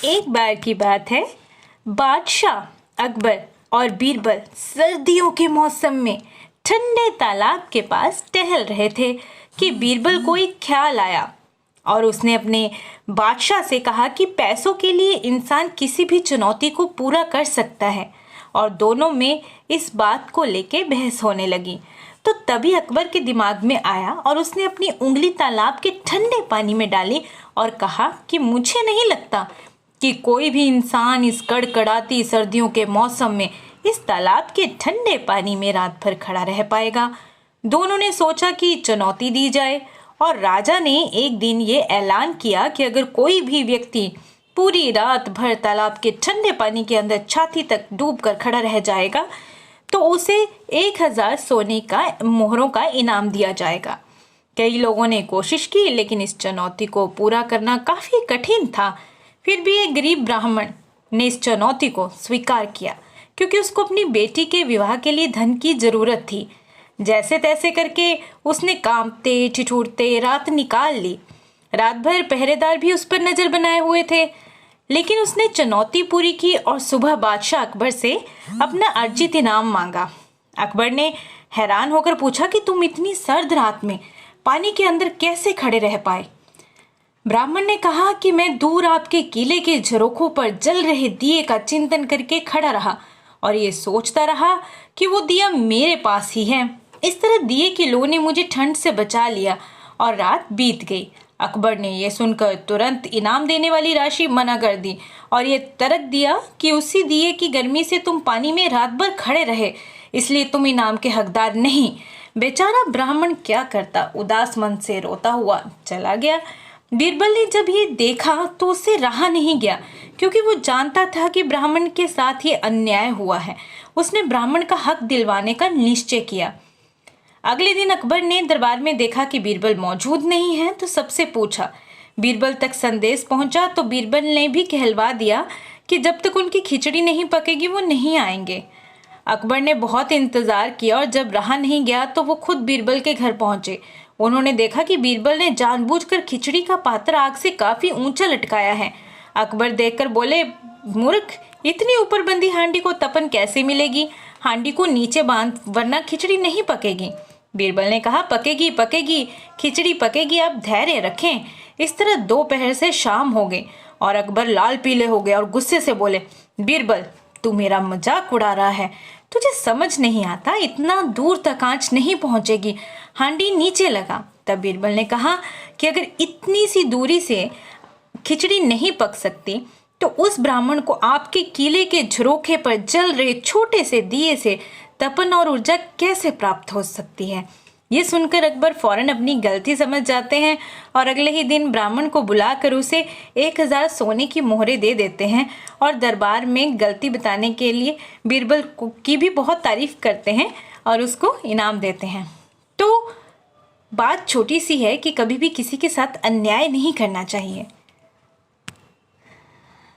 एक बार की बात है, बादशाह अकबर और बीरबल सर्दियों के मौसम में ठंडे तालाब के पास टहल रहे थे कि बीरबल को एक ख्याल आया और उसने अपने बादशाह से कहा कि पैसों के लिए इंसान किसी भी चुनौती को पूरा कर सकता है। और दोनों में इस बात को लेके बहस होने लगी। तो तभी अकबर के दिमाग में आया और उसने अपनी उंगली तालाब के ठंडे पानी में डाली और कहा कि मुझे नहीं लगता कि कोई भी इंसान इस कड़कड़ाती सर्दियों के मौसम में इस तालाब के ठंडे पानी में रात भर खड़ा रह पाएगा। दोनों ने सोचा कि चुनौती दी जाए और राजा ने एक दिन ये ऐलान किया कि अगर कोई भी व्यक्ति पूरी रात भर तालाब के ठंडे पानी के अंदर छाती तक डूबकर खड़ा रह जाएगा तो उसे 1000 सोने का मोहरों का इनाम दिया जाएगा। कई लोगों ने कोशिश की लेकिन इस चुनौती को पूरा करना काफी कठिन था। फिर भी एक गरीब ब्राह्मण ने इस चुनौती को स्वीकार किया क्योंकि उसको अपनी बेटी के विवाह के लिए धन की जरूरत थी। जैसे तैसे करके उसने कांपते ठिठुरते रात निकाल ली। रात भर पहरेदार भी उस पर नजर बनाए हुए थे, लेकिन उसने चुनौती पूरी की और सुबह बादशाह अकबर से अपना अर्जित इनाम मांगा। अकबर ने हैरान होकर पूछा कि तुम इतनी सर्द रात में पानी के अंदर कैसे खड़े रह पाए। ब्राह्मण ने कहा कि मैं दूर आपके किले के झरोखों पर जल रहे दिए का चिंतन करके खड़ा रहा और ये सोचता रहा कि वो दिया मेरे पास ही है। इस तरह दिए की लौ ने मुझे ठंड से बचा लिया और रात बीत गई। अकबर ने यह सुनकर तुरंत इनाम देने वाली राशि मना कर दी और ये तर्क दिया कि उसी दिए की गर्मी से तुम पानी में रात भर खड़े रहे, इसलिए तुम इनाम के हकदार नहीं। बेचारा ब्राह्मण क्या करता, उदास मन से रोता हुआ चला गया। बीरबल ने जब ये देखा तो उससे रहा नहीं गया क्योंकि वो जानता था कि ब्राह्मण के साथ ये अन्याय हुआ है। उसने ब्राह्मण का हक दिलवाने का निश्चय किया। अगले दिन अकबर ने दरबार में देखा कि बीरबल मौजूद नहीं है तो सबसे पूछा। बीरबल तक संदेश पहुंचा तो बीरबल ने भी कहलवा दिया कि जब तक उनकी खिचड़ी नहीं पकेगी वो नहीं आएंगे। अकबर ने बहुत इंतजार किया और जब रहा नहीं गया तो वो खुद बीरबल के घर पहुंचे। उन्होंने देखा कि बीरबल ने जानबूझकर खिचड़ी का पात्र आग से काफी ऊंचा लटकाया है। अकबर देखकर बोले, मूर्ख, इतनी ऊपर बंदी हांडी को तपन कैसे मिलेगी? हांडी को नीचे बांध वरना खिचड़ी नहीं पकेगी। बीरबल ने कहा, पकेगी पकेगी, खिचड़ी पकेगी, आप धैर्य रखें। इस तरह दोपहर से शाम हो गई और अकबर लाल पीले हो गए और गुस्से से बोले, बीरबल, तू मेरा मजाक उड़ा रहा है। तुझे समझ नहीं आता, इतना दूर तक आंच नहीं पहुंचेगी, हांडी नीचे लगा। तब बीरबल ने कहा कि अगर इतनी सी दूरी से खिचड़ी नहीं पक सकती तो उस ब्राह्मण को आपके किले के झरोखे पर जल रहे छोटे से दिए से तपन और ऊर्जा कैसे प्राप्त हो सकती है। ये सुनकर अकबर फौरन अपनी गलती समझ जाते हैं और अगले ही दिन ब्राह्मण को बुलाकर उसे 1000 सोने की मोहरें दे देते हैं और दरबार में गलती बताने के लिए बीरबल की भी बहुत तारीफ करते हैं और उसको इनाम देते हैं। तो बात छोटी सी है कि कभी भी किसी के साथ अन्याय नहीं करना चाहिए।